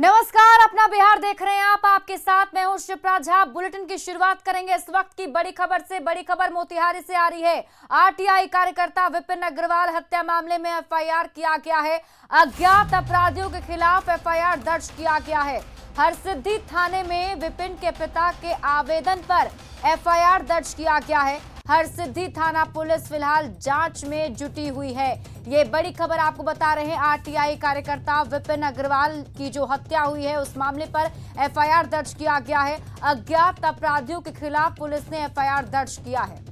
नमस्कार, अपना बिहार देख रहे हैं आप। आपके साथ मैं हूं शिप्रा झा। बुलेटिन की शुरुआत करेंगे इस वक्त की बड़ी खबर से। बड़ी खबर मोतिहारी से आ रही है। आरटीआई कार्यकर्ता विपिन अग्रवाल हत्या मामले में एफआईआर किया गया है। अज्ञात अपराधियों के खिलाफ एफआईआर दर्ज किया गया है। हरसिद्धि थाने में विपिन के पिता के आवेदन पर एफआईआर दर्ज किया गया है। हरसिद्धि थाना पुलिस फिलहाल जांच में जुटी हुई है। ये बड़ी खबर आपको बता रहे हैं। आरटीआई कार्यकर्ता विपिन अग्रवाल की जो हत्या हुई है उस मामले पर एफआईआर दर्ज किया गया है। अज्ञात अपराधियों के खिलाफ पुलिस ने एफआईआर दर्ज किया है।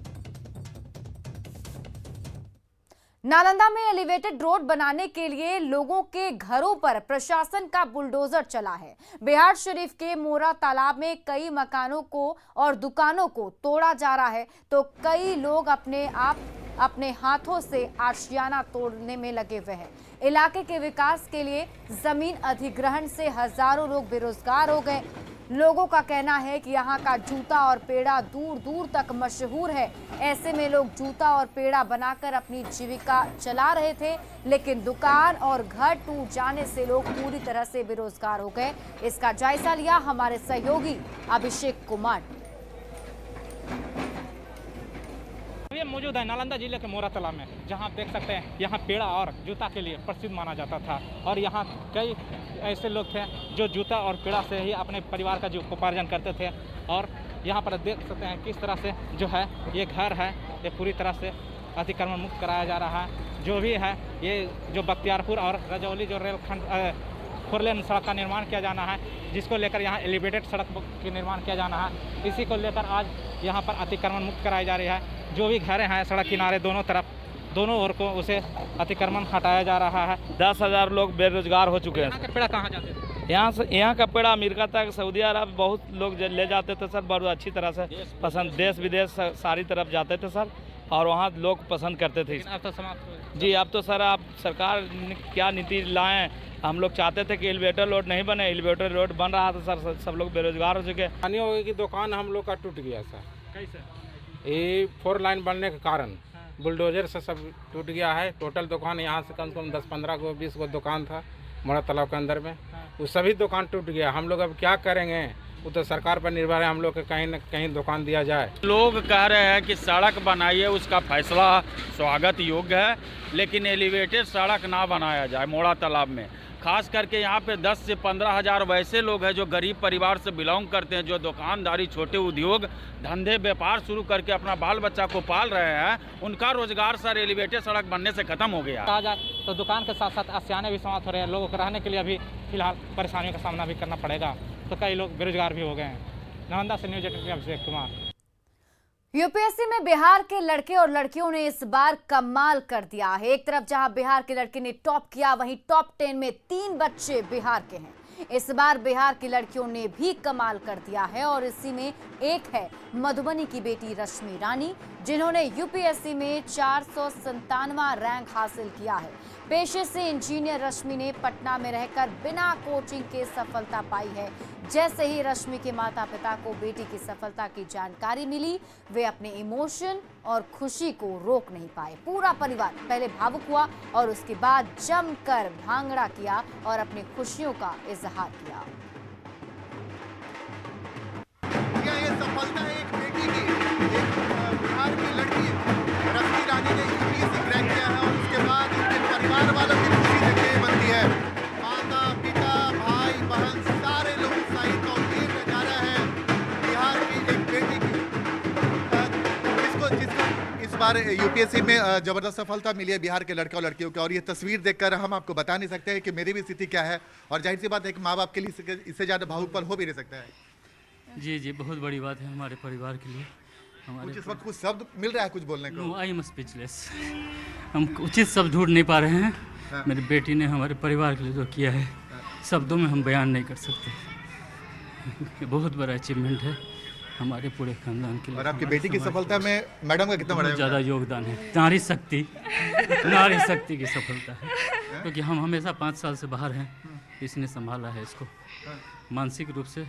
नालंदा में एलिवेटेड रोड बनाने के लिए लोगों के घरों पर प्रशासन का बुलडोजर चला है। बिहार शरीफ के मोरा तालाब में कई मकानों को और दुकानों को तोड़ा जा रहा है, तो कई लोग अपने हाथों से आशियाना तोड़ने में लगे हुए हैं। इलाके के विकास के लिए जमीन अधिग्रहण से हजारों लोग बेरोजगार हो गए। लोगों का कहना है कि यहाँ का जूता और पेड़ा दूर दूर तक मशहूर है। ऐसे में लोग जूता और पेड़ा बनाकर अपनी जीविका चला रहे थे, लेकिन दुकान और घर टूट जाने से लोग पूरी तरह से बेरोजगार हो गए। इसका जायजा लिया हमारे सहयोगी अभिषेक कुमार। ये मौजूद है नालंदा जिले के मोरा तालाब में, जहां आप देख सकते हैं यहाँ पेड़ा और जूता के लिए प्रसिद्ध माना जाता था। और यहाँ कई ऐसे लोग थे जो जूता और पेड़ा से ही अपने परिवार का उपार्जन करते थे। और यहाँ पर देख सकते हैं किस तरह से जो है ये घर है ये पूरी तरह से अतिक्रमण मुक्त कराया जा रहा है। जो भी है ये जो बख्तियारपुर और रजौली जो रेलखंड 4 लेन सड़क का निर्माण किया जाना है, जिसको लेकर यहाँ एलिवेटेड सड़क का निर्माण किया जाना है, इसी को लेकर आज यहाँ पर अतिक्रमण मुक्त कराई जा रही है। जो भी घरें हैं सड़क किनारे दोनों ओर को उसे अतिक्रमण हटाया जा रहा है। 10,000 लोग बेरोजगार हो चुके हैं। यहाँ के पेड़ा कहाँ जाते थे? यहाँ का पेड़ा अमेरिका तक, सऊदी अरब बहुत लोग ले जाते थे सर। बहुत अच्छी तरह से पसंद, देश विदेश सारी तरफ जाते थे सर, और वहाँ लोग पसंद करते थे। अब तो समाप्त हो गया। जी अब तो सर आप सरकार क्या नीति लाएं। हम लोग चाहते थे कि एलिवेटर रोड नहीं बने, एलिवेटर रोड बन रहा था सर, सब लोग बेरोजगार हो चुके। स्थानीय की दुकान हम लोग का टूट गया सर। कैसे? ये 4 लाइन बनने के कारण बुलडोजर से सब टूट गया है। टोटल दुकान यहाँ से कम 10-15 को 20 को दुकान था मोरा तालाब के अंदर में, वो सभी दुकान टूट गया। हम लोग अब क्या करेंगे, वो तो सरकार पर निर्भर है। हम लोग को कहीं न कहीं दुकान दिया जाए। लोग कह रहे हैं कि सड़क बनाइए, उसका फैसला स्वागत योग्य है, लेकिन एलिवेटेड सड़क ना बनाया जाए मोरा तालाब में। खास करके यहाँ पे 10 से 15 हज़ार वैसे लोग हैं जो गरीब परिवार से बिलोंग करते हैं, जो दुकानदारी, छोटे उद्योग धंधे व्यापार शुरू करके अपना बाल बच्चा को पाल रहे हैं। उनका रोजगार सर एलिवेटेड सड़क बनने से खत्म हो गया। कहा जाए तो दुकान के साथ साथ आशियाने भी समाप्त हो रहे हैं। लोगों को रहने के लिए अभी फिलहाल परेशानियों का सामना भी करना पड़ेगा, तो कई लोग बेरोजगार भी हो गए हैं। नालंदा से न्यूज 18 अभिषेक कुमार। यूपीएससी में बिहार के लड़के और लड़कियों ने इस बार कमाल कर दिया है। एक तरफ जहां बिहार के लड़के ने टॉप किया, वहीं टॉप 10 में 3 बच्चे बिहार के हैं। इस बार बिहार की लड़कियों ने भी कमाल कर दिया है, और इसी में एक है मधुबनी की बेटी रश्मि रानी, जिन्होंने यूपीएससी में 497वां रैंक हासिल किया है। पेशे से इंजीनियर रश्मि ने पटना में रहकर बिना कोचिंग के सफलता पाई है। जैसे ही रश्मि के माता पिता को बेटी की सफलता की जानकारी मिली, वे अपने इमोशन और खुशी को रोक नहीं पाए। पूरा परिवार पहले भावुक हुआ और उसके बाद जमकर भांगड़ा किया और अपनी खुशियों का इजहार किया। ये सफलता है एक बेटी की, एक बिहार की लड़की रश्मि रानी ने यूपीएससी क्रैक किया है, और उसके बाद उनके परिवार वालों की खुशी देखने बनती है। माता पिता भाई बहन सारे लोग उत्साहित और ये नजारा है बिहार की एक बेटी की, जिसको इस बार यूपीएससी में जबरदस्त सफलता मिली है बिहार के लड़के और लड़कियों को। और ये तस्वीर देखकर हम आपको बता नहीं सकते हैं कि मेरी भी स्थिति क्या है, और जाहिर सी बात है एक माँ बाप के लिए इससे ज़्यादा भावुकपन हो भी नहीं सकता है। जी बहुत बड़ी बात है हमारे परिवार के लिए। कुछ इस वक्त कुछ शब्द मिल रहा है कुछ बोलने को? I am speechless. हम उचित शब्द ढूंढ नहीं पा रहे हैं। हाँ। मेरी बेटी ने हमारे परिवार के लिए जो किया है, शब्दों में हम बयान नहीं कर सकते। बहुत बड़ा अचीवमेंट है हमारे पूरे खानदान के लिए। और आपकी बेटी की सफलता में मैडम का कितना बड़ा ज़्यादा योगदान है। नारी शक्ति की सफलता है, क्योंकि हम हमेशा 5 साल से बाहर हैं। इसने संभाला है इसको मानसिक रूप से,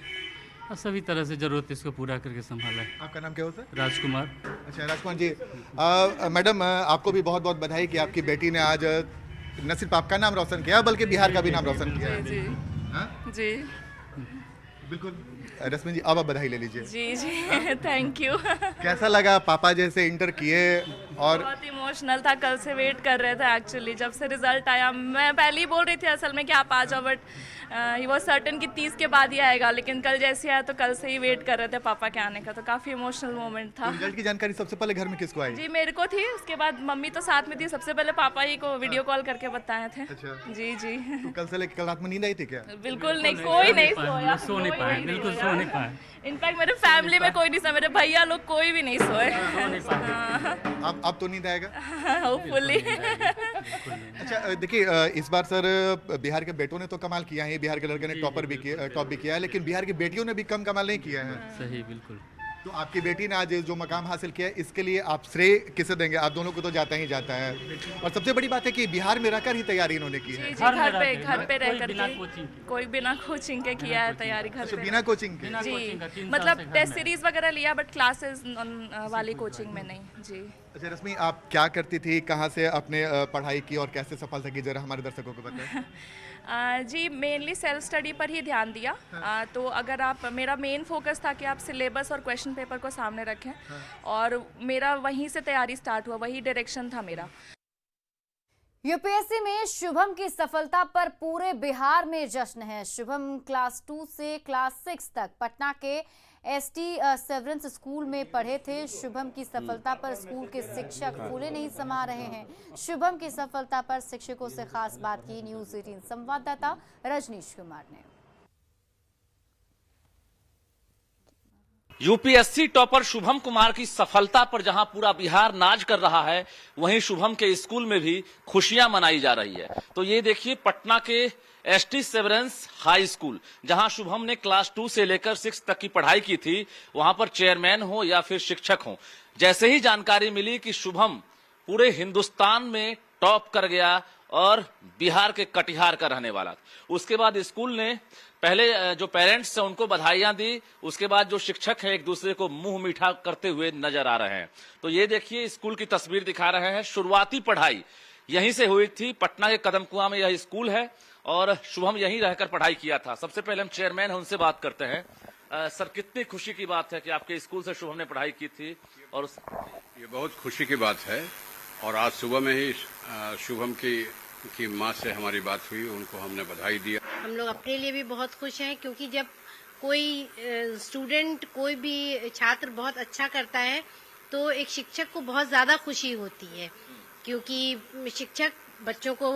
और सभी तरह से जरूरत इसको पूरा करके संभाला है। आपका नाम क्या हो सर? राजकुमार। अच्छा राजकुमार जी, मैडम आपको भी बहुत बहुत बधाई कि आपकी बेटी ने आज न सिर्फ आपका नाम रोशन किया बल्कि बिहार का भी नाम रोशन किया। हाँ? जी बिल्कुल। रश्मि जी, अब आप बधाई ले लीजिए। जी जी थैंक यू। कैसा लगा पापा जैसे इंटर किए? और बहुत इमोशनल था, कल से वेट कर रहे थे एक्चुअली। जब से रिजल्ट आया मैं पहले ही बोल रही थी असल में कि आप आ जाओ, बट ही वॉज सर्टन कि 30 के बाद ही आएगा, लेकिन कल जैसे आया तो कल से ही वेट कर रहे थे पापा के आने का। तो काफ़ी इमोशनल मोमेंट था। रिजल्ट की जानकारी सबसे पहले घर में किसको आई? जी मेरे को थी, उसके बाद मम्मी तो साथ में थी, सबसे पहले पापा ही को वीडियो कॉल करके बताए थे। अच्छा। जी जी तो कल से लेकर कल रात में नींद आई थी क्या? बिल्कुल नहीं, कोई नहीं सोया, सो नहीं पाए, बिल्कुल सो नहीं पाए। इनफैक्ट मेरे फैमिली में कोई नहीं सोया, मेरे भैया लोग कोई भी नहीं सोए। अब तो नींद आएगा होपफुली। अच्छा देखिए, इस बार सर बिहार के बेटों ने तो कमाल किया है, बिहार के लड़के ने टॉप भी किया है, लेकिन बिहार की बेटियों ने भी कम कमाल नहीं किया है। सही, बिल्कुल। तो आपकी बेटी ने आज जो मकाम हासिल किया है, इसके लिए आप श्रेय किसे देंगे? आप दोनों को तो जाता ही जाता है, और सबसे बड़ी बात है कि बिहार में रहकर ही तैयारी इन्होंने की है। घर पे रह करके, कोई बिना कोचिंग के किया है तैयारी घर पे। बिना कोचिंग के? जी, मतलब टेस्ट सीरीज वगैरह लिया, बट क्लासेस वाली कोचिंग में नहीं। जी। अच्छा रश्मि, आप क्या करती थी, कहाँ से आपने पढ़ाई की और कैसे सफल थी, जरा हमारे दर्शकों को बताएं। जी मेनली सेल्फ स्टडी पर ही ध्यान दिया। तो अगर आप, मेरा मेन फोकस था कि आप सिलेबस और क्वेश्चन पेपर को सामने रखें, और मेरा वहीं से तैयारी स्टार्ट हुआ, वही डायरेक्शन था मेरा। यूपीएससी में शुभम की सफलता पर पूरे बिहार में जश्न है। शुभम क्लास 2 से क्लास 6 तक पटना के एसटी सेवरेंस स्कूल में पढ़े थे। शुभम की सफलता पर स्कूल के शिक्षक फूले नहीं समा रहे हैं। शुभम की सफलता पर शिक्षकों से खास बात की न्यूज़ 18 संवाददाता रजनीश कुमार ने। यूपीएससी टॉपर शुभम कुमार की सफलता पर जहां पूरा बिहार नाज कर रहा है, वहीं शुभम के स्कूल में भी खुशियां मनाई जा रही है। तो ये देखिए, पटना के एसटी सेवरेंस हाई स्कूल, जहां शुभम ने क्लास 2 से लेकर 6 तक की पढ़ाई की थी, वहां पर चेयरमैन हो या फिर शिक्षक हो, जैसे ही जानकारी मिली कि शुभम पूरे हिंदुस्तान में टॉप कर गया और बिहार के कटिहार का रहने वाला, उसके बाद स्कूल ने पहले जो पेरेंट्स हैं उनको बधाइयां दी, उसके बाद जो शिक्षक हैं एक दूसरे को मुंह मीठा करते हुए नजर आ रहे हैं। तो ये देखिए, स्कूल की तस्वीर दिखा रहे हैं। शुरुआती पढ़ाई यहीं से हुई थी, पटना के कदमकुआं में यह स्कूल है और शुभम यहीं रहकर पढ़ाई किया था। सबसे पहले हम चेयरमैन हैं, उनसे बात करते हैं। सर, कितनी खुशी की बात है कि आपके स्कूल से शुभम ने पढ़ाई की थी? और ये बहुत खुशी की बात है, और आज सुबह में ही शुभम की माँ से हमारी बात हुई, उनको हमने बधाई दिया। हम लोग अपने लिए भी बहुत खुश हैं, क्योंकि जब कोई स्टूडेंट, कोई भी छात्र बहुत अच्छा करता है तो एक शिक्षक को बहुत ज़्यादा खुशी होती है, क्योंकि शिक्षक बच्चों को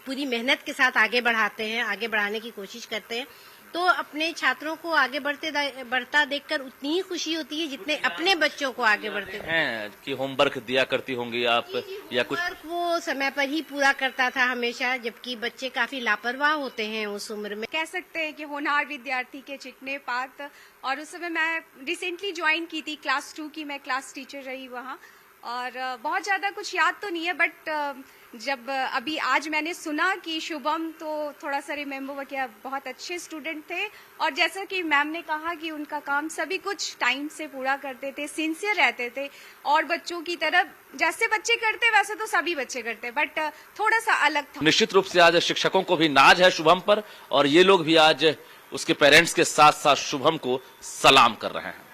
पूरी मेहनत के साथ आगे बढ़ाते हैं, आगे बढ़ाने की कोशिश करते हैं। तो अपने छात्रों को आगे बढ़ता देखकर उतनी ही खुशी होती है जितने अपने बच्चों को आगे बढ़ते हैं। कि होमवर्क दिया करती होंगी आप या कुछ? वो समय पर ही पूरा करता था हमेशा, जबकि बच्चे काफी लापरवाह होते हैं उस उम्र में। कह सकते हैं कि होनहार विद्यार्थी के चिकने पात। और उस समय मैं रिसेंटली ज्वाइन की थी, क्लास 2 की मैं क्लास टीचर रही वहाँ, और बहुत ज़्यादा कुछ याद तो नहीं है, बट जब अभी आज मैंने सुना कि शुभम, तो थोड़ा सा रिमेम्बर हुआ कि बहुत अच्छे स्टूडेंट थे, और जैसा कि मैम ने कहा कि उनका काम सभी कुछ टाइम से पूरा करते थे, सिंसियर रहते थे, और बच्चों की तरह जैसे बच्चे करते वैसे तो सभी बच्चे करते, बट थोड़ा सा अलग था। निश्चित रूप से आज शिक्षकों को भी नाज है शुभम पर, और ये लोग भी आज उसके पेरेंट्स के साथ साथ शुभम को सलाम कर रहे हैं।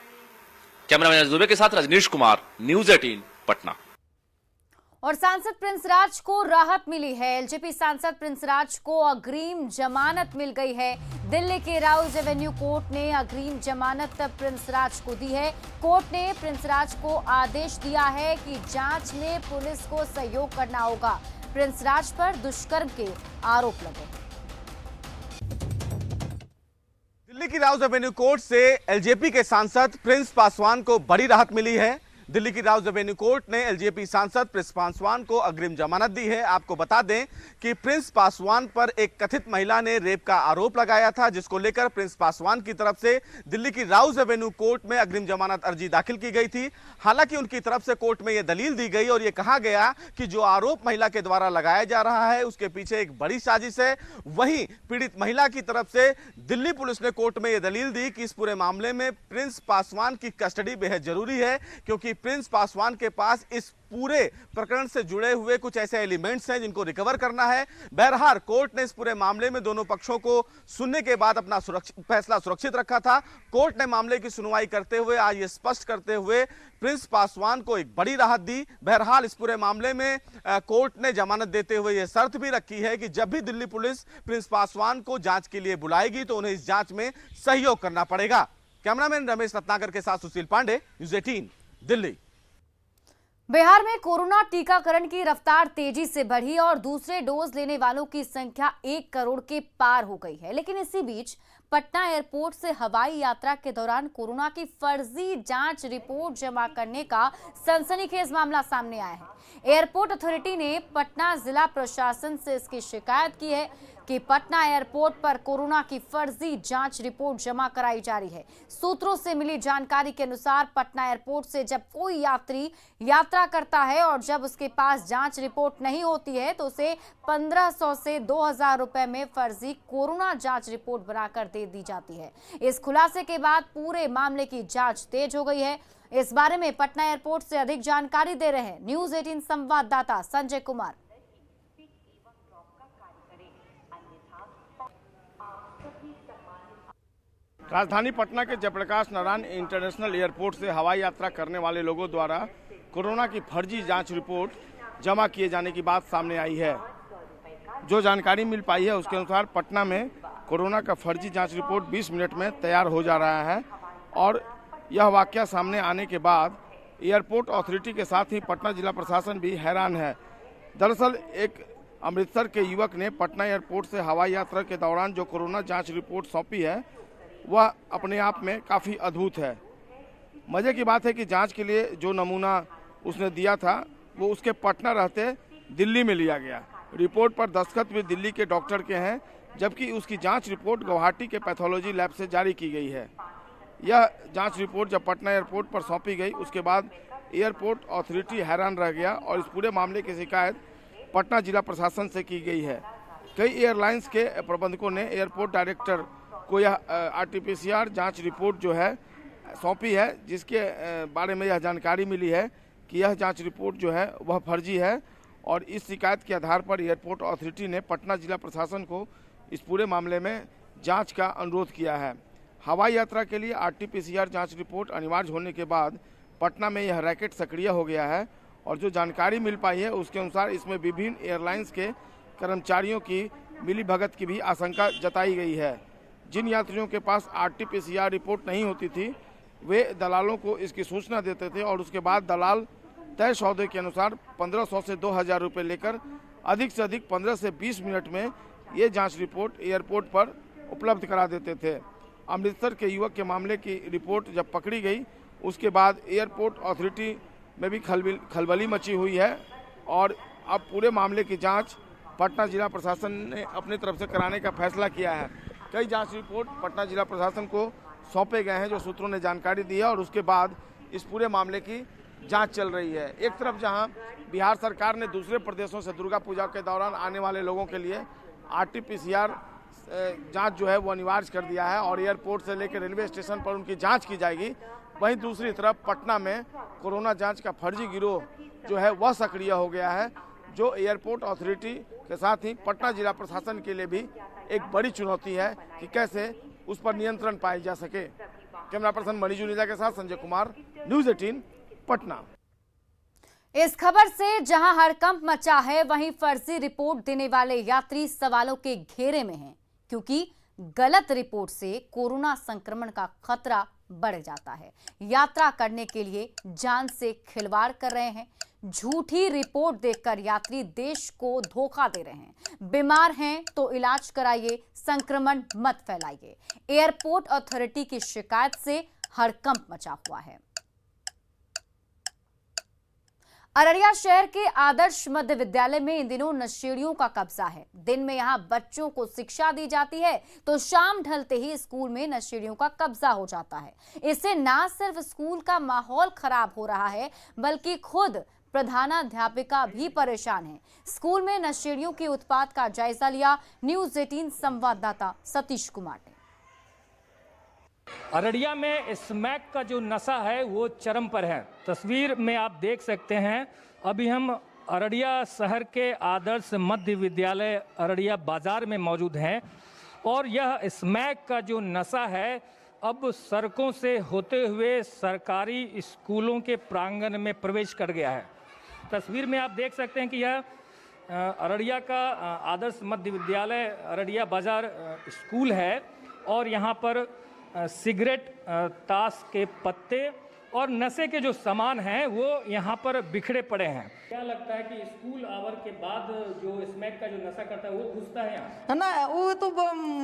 कैमरामैन दुबे के साथ रजनीश कुमार, न्यूज़ 18 पटना। और सांसद प्रिंस राज को राहत मिली है। एलजेपी सांसद प्रिंस राज को अग्रिम जमानत मिल गई है। दिल्ली के राउज एवेन्यू कोर्ट ने अग्रिम जमानत प्रिंस राज को दी है। कोर्ट ने प्रिंस राज को आदेश दिया है कि जांच में पुलिस को सहयोग करना होगा। प्रिंस राज पर दुष्कर्म के आरोप लगे। दिल्ली की राउज एवेन्यू कोर्ट से एलजेपी के सांसद प्रिंस पासवान को बड़ी राहत मिली है। दिल्ली की राउज एवेन्यू कोर्ट ने एलजेपी सांसद प्रिंस पासवान को अग्रिम जमानत दी है। आपको बता दें कि प्रिंस पासवान पर एक कथित महिला ने रेप का आरोप लगाया था, जिसको लेकर प्रिंस पासवान की तरफ से दिल्ली की राउज एवेन्यू कोर्ट में अग्रिम जमानत अर्जी दाखिल की गई थी। हालांकि उनकी तरफ से कोर्ट में यह दलील दी गई और यह कहा गया कि जो आरोप महिला के द्वारा लगाया जा रहा है उसके पीछे एक बड़ी साजिश है। वहीं पीड़ित महिला की तरफ से दिल्ली पुलिस ने कोर्ट में यह दलील दी कि इस पूरे मामले में प्रिंस पासवान की कस्टडी बेहद जरूरी है, क्योंकि प्रिंस पासवान के पास इस पूरे प्रकरण से जुड़े हुए कुछ ऐसे एलिमेंट्स हैं जिनको रिकवर करना है। बहरहाल कोर्ट ने इस पूरे मामले में दोनों पक्षों को सुनने के बाद अपना फैसला सुरक्षित रखा था। कोर्ट ने मामले की सुनवाई करते हुए आज ये स्पष्ट करते हुए प्रिंस पासवान को एक बड़ी राहत दी। बहरहाल इस पूरे मामले में कोर्ट ने जमानत देते हुए यह शर्त भी रखी है कि जब भी दिल्ली पुलिस प्रिंस पासवान को जांच के लिए बुलाएगी तो उन्हें इस जांच में सहयोग करना पड़ेगा। कैमरामैन रमेश रत्नाकर के साथ सुशील पांडे, न्यूज़ 18 दिल्ली। बिहार में कोरोना टीकाकरण की रफ्तार तेजी से बढ़ी और दूसरे डोज लेने वालों की संख्या 1 करोड़ के पार हो गई है। लेकिन इसी बीच पटना एयरपोर्ट से हवाई यात्रा के दौरान कोरोना की फर्जी जांच रिपोर्ट जमा करने का सनसनीखेज मामला सामने आया है। एयरपोर्ट अथॉरिटी ने पटना जिला प्रशासन से इसकी शिकायत की है कि पटना एयरपोर्ट पर कोरोना की फर्जी जांच रिपोर्ट जमा कराई जा रही है। सूत्रों से मिली जानकारी के अनुसार पटना एयरपोर्ट से जब कोई यात्री यात्रा करता है और जब उसके पास जांच रिपोर्ट नहीं होती है तो उसे 1500 से 2000 रुपए में फर्जी कोरोना जांच रिपोर्ट बनाकर दे दी जाती है। इस खुलासे के बाद पूरे मामले की जांच तेज हो गई है। इस बारे में पटना एयरपोर्ट से अधिक जानकारी दे रहे हैं न्यूज़ 18 संवाददाता संजय कुमार। राजधानी पटना के जयप्रकाश नारायण इंटरनेशनल एयरपोर्ट से हवाई यात्रा करने वाले लोगों द्वारा कोरोना की फर्जी जांच रिपोर्ट जमा किए जाने की बात सामने आई है। जो जानकारी मिल पाई है उसके अनुसार पटना में कोरोना का फर्जी जांच रिपोर्ट 20 मिनट में तैयार हो जा रहा है और यह वाकया सामने आने के बाद एयरपोर्ट अथॉरिटी के साथ ही पटना जिला प्रशासन भी हैरान है। दरअसल एक अमृतसर के युवक ने पटना एयरपोर्ट से हवाई यात्रा के दौरान जो कोरोना जाँच रिपोर्ट सौंपी है वह अपने आप में काफ़ी अद्भुत है। मज़े की बात है कि जांच के लिए जो नमूना उसने दिया था वो उसके पटना रहते दिल्ली में लिया गया। रिपोर्ट पर दस्तखत भी दिल्ली के डॉक्टर के हैं, जबकि उसकी जांच रिपोर्ट गुवाहाटी के पैथोलॉजी लैब से जारी की गई है। यह जांच रिपोर्ट जब पटना एयरपोर्ट पर सौंपी गई उसके बाद एयरपोर्ट अथॉरिटी हैरान रह गया और इस पूरे मामले की शिकायत पटना जिला प्रशासन से की गई है। कई एयरलाइंस के प्रबंधकों ने एयरपोर्ट डायरेक्टर को यह RT-PCR जांच रिपोर्ट जो है सौंपी है, जिसके बारे में यह जानकारी मिली है कि यह जांच रिपोर्ट जो है वह फर्जी है और इस शिकायत के आधार पर एयरपोर्ट अथॉरिटी ने पटना जिला प्रशासन को इस पूरे मामले में जांच का अनुरोध किया है। हवाई यात्रा के लिए RT-PCR जांच रिपोर्ट अनिवार्य होने के बाद पटना में यह रैकेट सक्रिय हो गया है और जो जानकारी मिल पाई है उसके अनुसार इसमें विभिन्न एयरलाइंस के कर्मचारियों की मिलीभगत की भी आशंका जताई गई है। जिन यात्रियों के पास RT-PCR रिपोर्ट नहीं होती थी वे दलालों को इसकी सूचना देते थे और उसके बाद दलाल तय सौदे के अनुसार 1500 से 2000 रुपये लेकर अधिक से अधिक 15 से 20 मिनट में ये जांच रिपोर्ट एयरपोर्ट पर उपलब्ध करा देते थे। अमृतसर के युवक के मामले की रिपोर्ट जब पकड़ी गई उसके बाद एयरपोर्ट अथॉरिटी में भी खलबली मची हुई है और अब पूरे मामले की जाँच पटना जिला प्रशासन ने अपनी तरफ से कराने का फैसला किया है। कई जांच रिपोर्ट पटना जिला प्रशासन को सौंपे गए हैं जो सूत्रों ने जानकारी दी है और उसके बाद इस पूरे मामले की जांच चल रही है। एक तरफ जहां बिहार सरकार ने दूसरे प्रदेशों से दुर्गा पूजा के दौरान आने वाले लोगों के लिए RT-PCR जांच जो है वो अनिवार्य कर दिया है और एयरपोर्ट से लेकर रेलवे स्टेशन पर उनकी जांच की जाएगी, वहीं दूसरी तरफ पटना में कोरोना जाँच का फर्जी गिरोह जो है वह सक्रिय हो गया है, जो एयरपोर्ट अथॉरिटी के साथ ही पटना जिला प्रशासन के लिए भी एक बड़ी चुनौती है कि कैसे उस पर नियंत्रण पाया जा सके। कैमरा पर्सन मणि जुनेजा के साथ संजय कुमार, न्यूज़ 18 पटना। इस खबर से जहां हड़कंप मचा है वहीं फर्जी रिपोर्ट देने वाले यात्री सवालों के घेरे में हैं, क्योंकि गलत रिपोर्ट से कोरोना संक्रमण का खतरा बढ़ जाता है। यात्रा करने के लिए जान से खिलवाड़ कर रहे हैं। झूठी रिपोर्ट देकर यात्री देश को धोखा दे रहे हैं। बीमार हैं तो इलाज कराइए, संक्रमण मत फैलाइए। एयरपोर्ट अथॉरिटी की शिकायत से हड़कंप मचा हुआ है। अररिया शहर के आदर्श मध्य विद्यालय में इन दिनों नशेड़ियों का कब्जा है। दिन में यहां बच्चों को शिक्षा दी जाती है तो शाम ढलते ही स्कूल में नशेड़ियों का कब्जा हो जाता है। इससे न सिर्फ स्कूल का माहौल खराब हो रहा है बल्कि खुद प्रधानाध्यापिका भी परेशान है। स्कूल में नशेड़ियों के उत्पात का जायजा लिया न्यूज़ 18 संवाददाता सतीश कुमार ने। अररिया में स्मैक का जो नशा है वो चरम पर है। तस्वीर में आप देख सकते हैं, अभी हम अररिया शहर के आदर्श मध्य विद्यालय अररिया बाजार में मौजूद हैं और यह स्मैक का जो नशा है अब सड़कों से होते हुए सरकारी स्कूलों के प्रांगण में प्रवेश कर गया है। तस्वीर में आप देख सकते हैं कि यह अररिया का आदर्श मध्य विद्यालय अररिया बाजार स्कूल है और यहाँ पर सिगरेट, ताश के पत्ते और नशे के जो सामान हैं वो यहाँ पर बिखरे पड़े हैं। क्या लगता है कि स्कूल आवर के बाद जो स्मैक का जो नशा करता है वो घुसता है यहाँ? है ना, वो तो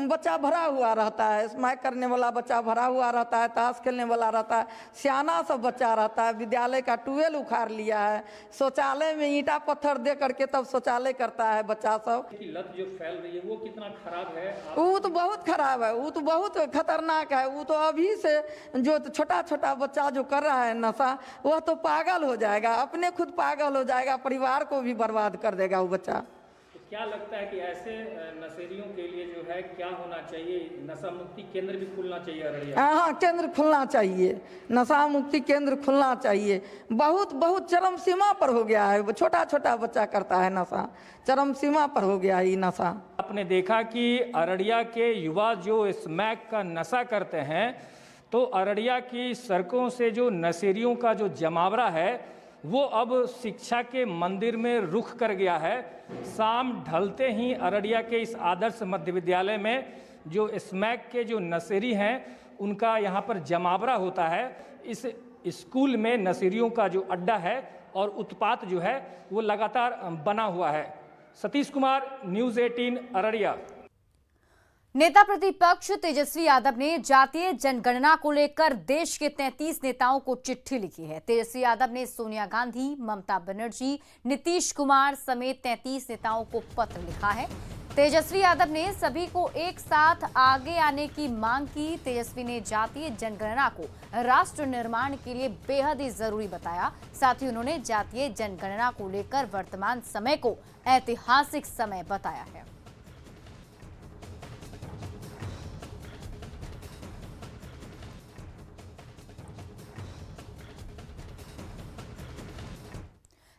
बच्चा भरा हुआ रहता है, स्मैक करने वाला बच्चा भरा हुआ रहता है, ताश खेलने वाला रहता है, सियाना सब बच्चा रहता है। विद्यालय का ट्यूबवेल उखाड़ लिया है, शौचालय में ईंटा पत्थर दे करके तब शौचालय करता है बच्चा सब। लत जो फैल रही है वो कितना खराब है? वो तो बहुत खराब है, वो तो बहुत खतरनाक है। वो तो अभी से जो छोटा छोटा बच्चा जो कर रहा है नशा, वह तो पागल हो जाएगा, अपने खुद पागल हो जाएगा, परिवार को भी बर्बाद कर देगा वो बच्चा। तो क्या लगता है कि ऐसे नशेरियों के लिए जो है क्या होना चाहिए? नशा मुक्ति केंद्र भी खुलना चाहिए अररिया? हाँ, केंद्र खुलना चाहिए, नशा मुक्ति केंद्र खुलना चाहिए। बहुत चरम सीमा पर हो गया है, छोटा छोटा बच्चा करता है नशा, चरम सीमा पर हो गया है ये नशा। आपने देखा कि अररिया के युवा जो स्मैक का नशा करते हैं तो अररिया की सड़कों से जो नशेरियों का जो जमावड़ा है वो अब शिक्षा के मंदिर में रुख कर गया है। शाम ढलते ही अररिया के इस आदर्श मध्य विद्यालय में जो स्मैक के जो नशेरी हैं उनका यहाँ पर जमावड़ा होता है। इस स्कूल में नशेरियों का जो अड्डा है और उत्पात जो है वो लगातार बना हुआ है। सतीश कुमार, न्यूज़ 18 अररिया। नेता प्रतिपक्ष तेजस्वी यादव ने जातीय जनगणना को लेकर देश के 33 नेताओं को चिट्ठी लिखी है। तेजस्वी यादव ने सोनिया गांधी, ममता बनर्जी, नीतीश कुमार समेत 33 नेताओं को पत्र लिखा है। तेजस्वी यादव ने सभी को एक साथ आगे आने की मांग की। तेजस्वी ने जातीय जनगणना को राष्ट्र निर्माण के लिए बेहद ही जरूरी बताया। साथ ही उन्होंने जातीय जनगणना को लेकर वर्तमान समय को ऐतिहासिक समय बताया है।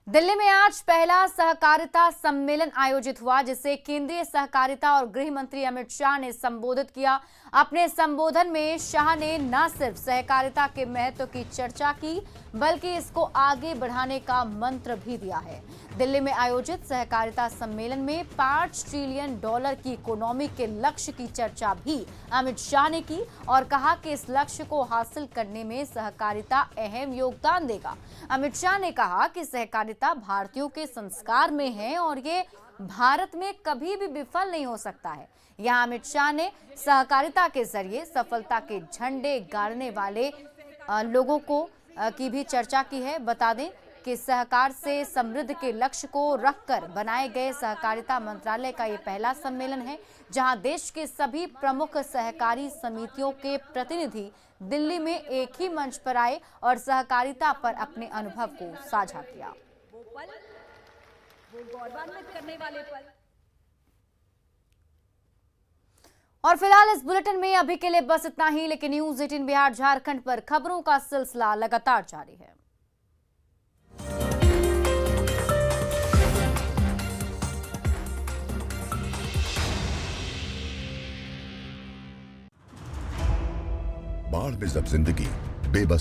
दिल्ली में आज पहला सहकारिता सम्मेलन आयोजित हुआ, जिसे केंद्रीय सहकारिता और गृह मंत्री अमित शाह ने संबोधित किया। अपने संबोधन में शाह ने न सिर्फ सहकारिता के महत्व की चर्चा की बल्कि इसको आगे बढ़ाने का मंत्र भी दिया है। दिल्ली में आयोजित सहकारिता सम्मेलन में $5 ट्रिलियन की इकोनॉमी के लक्ष्य की चर्चा भी अमित शाह ने की और कहा कि इस लक्ष्य को हासिल करने में सहकारिता अहम योगदान देगा। अमित शाह ने कहा कि सहकारिता भारतीयों के संस्कार में है और ये भारत में कभी भी विफल नहीं हो सकता है। यहाँ अमित शाह ने सहकारिता के जरिए सफलता के झंडे गाड़ने वाले लोगों को की भी चर्चा की है। बता दें कि सहकार से समृद्ध के लक्ष्य को रखकर बनाए गए सहकारिता मंत्रालय का ये पहला सम्मेलन है, जहां देश के सभी प्रमुख सहकारी समितियों के प्रतिनिधि दिल्ली में एक ही मंच पर आए और सहकारिता पर अपने अनुभव को साझा किया। और फिलहाल इस बुलेटिन में अभी के लिए बस इतना ही, लेकिन न्यूज़ 18 बिहार झारखंड पर खबरों का सिलसिला लगातार जारी है। बाढ़ में जब जिंदगी बेबस